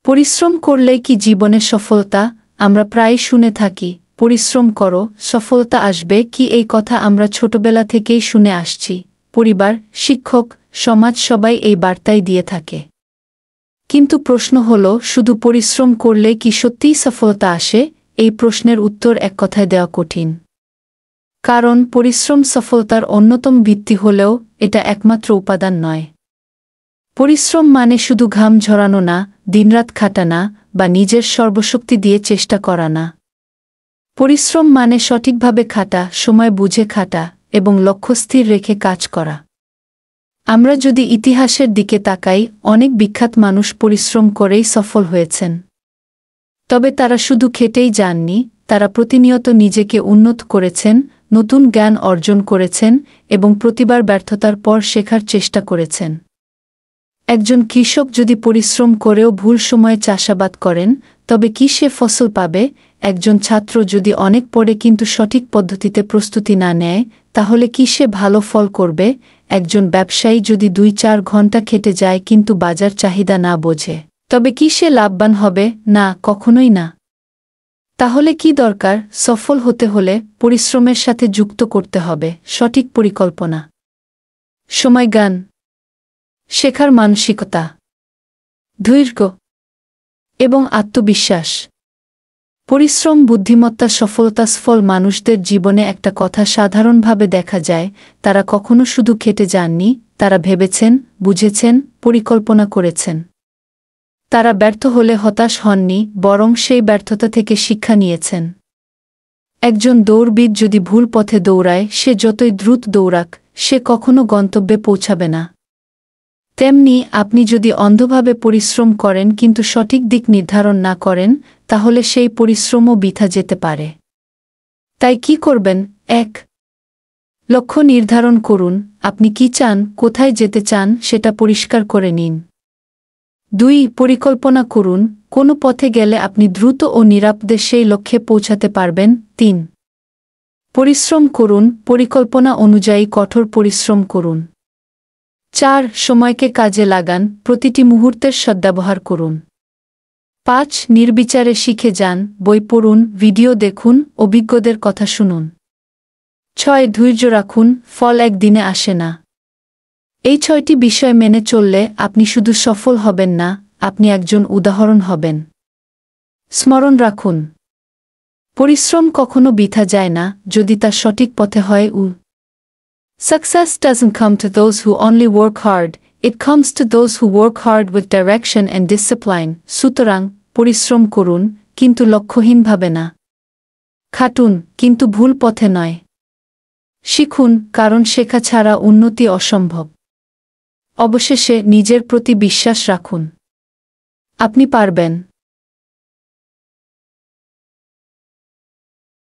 পরিশ্রম করলেই কি জীবনে সফলতা? আমরা প্রায় শুনে থাকি, পরিশ্রম করো, সফলতা আসবে। কি এই কথা আমরা ছোটবেলা থেকেই শুনে আসছি। পরিবার, শিক্ষক, সমাজ সবাই এই বার্তাই দিয়ে থাকে। কিন্তু প্রশ্ন হল, শুধু পরিশ্রম করলে কি সত্যিই সফলতা আসে? এই প্রশ্নের উত্তর এক কথায় দেওয়া কঠিন। কারণ পরিশ্রম সফলতার অন্যতম ভিত্তি হলেও এটা একমাত্র উপাদান নয়। পরিশ্রম মানে শুধু ঘাম ঝরানো না, দিনরাত খাটা না, বা নিজের সর্বশক্তি দিয়ে চেষ্টা করা না। পরিশ্রম মানে সঠিকভাবে খাটা, সময় বুঝে খাটা, এবং লক্ষ্য স্থির রেখে কাজ করা। আমরা যদি ইতিহাসের দিকে তাকাই, অনেক বিখ্যাত মানুষ পরিশ্রম করেই সফল হয়েছেন। তবে তারা শুধু খেটেই যাননি, তারা প্রতিনিয়ত নিজেকে উন্নত করেছেন, নতুন জ্ঞান অর্জন করেছেন, এবং প্রতিবার ব্যর্থতার পর শেখার চেষ্টা করেছেন। একজন কৃষক যদি পরিশ্রম করেও ভুল সময়ে চাষাবাদ করেন, তবে কি সে ফসল পাবে? একজন ছাত্র যদি অনেক পড়ে কিন্তু সঠিক পদ্ধতিতে প্রস্তুতি না নেয়, তাহলে কি সে ভালো ফল করবে? একজন ব্যবসায়ী যদি ২-৪ ঘন্টা খেটে যায় কিন্তু বাজার চাহিদা না বোঝে, তবে কি সে লাভবান হবে? না, কখনোই না। তাহলে কি দরকার? সফল হতে হলে পরিশ্রমের সাথে যুক্ত করতে হবে সঠিক পরিকল্পনা, সময়জ্ঞান, শেখার মানসিকতা, ধৈর্য এবং আত্মবিশ্বাস। পরিশ্রম, বুদ্ধিমত্তা, সফলতা সফল মানুষদের জীবনে একটা কথা সাধারণভাবে দেখা যায়, তারা কখনো শুধু খেটে যাননি, তারা ভেবেছেন, বুঝেছেন, পরিকল্পনা করেছেন। তারা ব্যর্থ হলে হতাশ হননি, বরং সেই ব্যর্থতা থেকে শিক্ষা নিয়েছেন। একজন দৌড়বিদ যদি ভুল পথে দৌড়ায়, সে যতই দ্রুত দৌড়াক, সে কখনো গন্তব্যে পৌঁছাবে না। তেমনি আপনি যদি অন্ধভাবে পরিশ্রম করেন কিন্তু সঠিক দিক নির্ধারণ না করেন, তাহলে সেই পরিশ্রমও বৃথা যেতে পারে। তাই কি করবেন? ১. লক্ষ্য নির্ধারণ করুন। আপনি কি চান, কোথায় যেতে চান সেটা পরিষ্কার করে নিন। ২. পরিকল্পনা করুন, কোন পথে গেলে আপনি দ্রুত ও নিরাপদে সেই লক্ষ্যে পৌঁছাতে পারবেন। ৩. পরিশ্রম করুন, পরিকল্পনা অনুযায়ী কঠোর পরিশ্রম করুন। ৪. সময়কে কাজে লাগান, প্রতিটি মুহূর্তের সদ্ব্যবহার করুন। ৫. নির্বিচারে শিখে যান, বই পড়ুন, ভিডিও দেখুন, অভিজ্ঞদের কথা শুনুন। ৬. ধৈর্য রাখুন, ফল একদিনে আসে না। এই ৬টি বিষয় মেনে চললে আপনি শুধু সফল হবেন না, আপনি একজন উদাহরণ হবেন। স্মরণ রাখুন, পরিশ্রম কখনো বৃথা যায় না, যদি তা সঠিক পথে হয়। Success doesn't come to those who only work hard, it comes to those who work hard with direction and discipline. সুতরাং পরিশ্রম করুন, কিন্তু লক্ষ্যহীনভাবে না। খাটুন, কিন্তু ভুল পথে নয়। শিখুন, কারণ শেখা ছাড়া উন্নতি অসম্ভব। অবশেষে নিজের প্রতি বিশ্বাস রাখুন। আপনি পারবেন।